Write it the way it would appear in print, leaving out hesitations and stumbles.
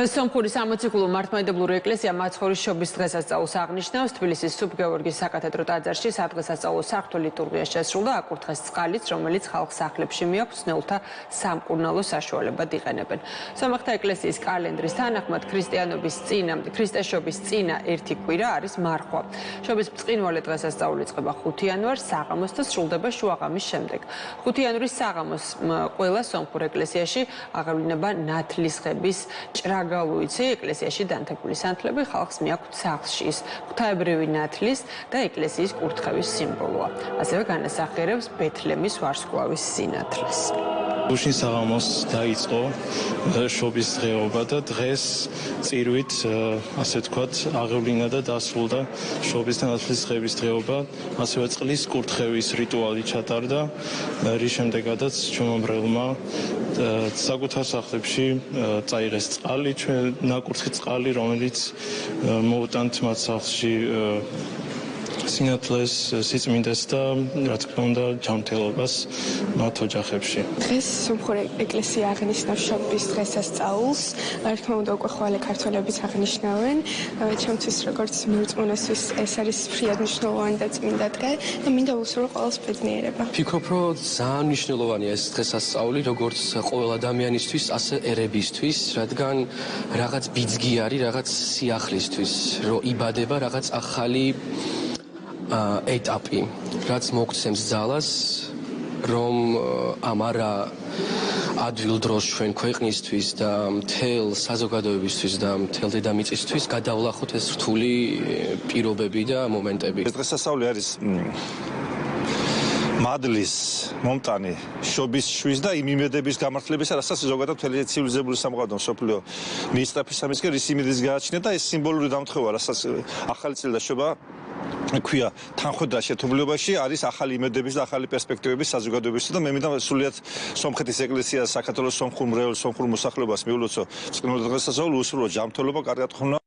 სომხური სამოციქულო მართლმადიდებლური ეკლესია მაცხოვრის შობის დღესასწაულს აღნიშნავს. თბილისის სუბგეორგის საკათედრო ტაძარში სადღესასწაულო საღვთო ლიტურგია შესრულდა. აკურთხეს წყალიც, რომელიც ხალხს სახლებში მიაქვს ცნეულთა სამკურნალო საშუალებად იყენებენ. სომეხთა ეკლესიის კალენდრის თანახმად ქრისტესშობის წინა ერთი კვირა არის მარხვა. შობის ბრწყინვალე დღესასწაული იწყება 5 იანვარს, საღამოს და სრულდება შუაღამის შემდეგ. 5 იანვრის საღამოს ყველა სომხურ ეკლესიაში აღევლინება ნათლისღების ჭრაგალუიცი. ეკლესიაში დანთებული სანთლები ხალხს მიაქვთ სახლში. ღვთაებრივი ნათლის და ეკლესიის კურთხევის სიმბოლოა. ასევე განასახიერებს ბეთლემის ვარსკვლავის სინათლეს. უშინ საღამოს დაიწყო შობის დღეობა და დღეს წირვით, ასე ვთქვათ, აღევლინა და დასრულდა შობის და ნათლისღების დღეობა. ასევე წყლის კურთხევის რიტუალი ჩატარდა, რის შემდეგაც ჩვენმა მრევლმა საკუთარ სახლებში წაიღეს წყალი, ნაკურთხი წყალი, რომელიც მოუტანთ მათ სახლში სინათლეს, სიწმინდეს და რა თქმა უნდა ჯანმრთელობას მათ ოჯახებში. დღეს სომხური ეკლესია აღნიშნავს შობის დღესასწაულს. რა თქმა უნდა უკვე ხოლმე ქართველებიც აღნიშნავენ. ჩემთვის როგორც მორწმუნესთვის ეს არის ფრიად მნიშვნელოვანი და წმინდა დღე და მინდა უსურო ყველას ბედნიერება. ფიქრობ, რომ ძალიან მნიშვნელოვანია ეს დღესასწაული, როგორც ყოველ ადამიანისთვის, ასე ერებისთვის, რადგან რაღაც ბიძგი არის, რაღაც სიახლისთვის, რომ იბადება რაღაც ახალი ეტაპი, რაც მოგცემს ძალას, რომ ამ არა ადვილ დროს ჩვენ ქვეყნისთვის და მთელ საზოგადოებისთვის და მთელ დედამიწისთვის გადავლახოთ ეს რთული პირობები და მომენტები. ეს დღესასწაული არის მადლის მომტანი შობის შვის და იმ იმედების გამართლებისა, რასაც ზოგადად მთელი ცივილიზებული სამყარო და მსოფლიო მიისწრაფის სამისკენ რის იმედის გააჩნია და ეს სიმბოლური დამთხევა, რასაც ახალი წელი და შობა ქვია თანხმდა შეთქმულებაში არის ახალი იმედების და ახალი პერსპექტივების საზოგადოებისთვის და მე მინდა სრულიად სომხეთის ეკლესიას, საქართველოს სომხურ მრევლს, სომხურ მოსახლეობას მიულოცო წმინდა დღესასწაული უსრულო ჯანმრთელობა, კარგად ხვნა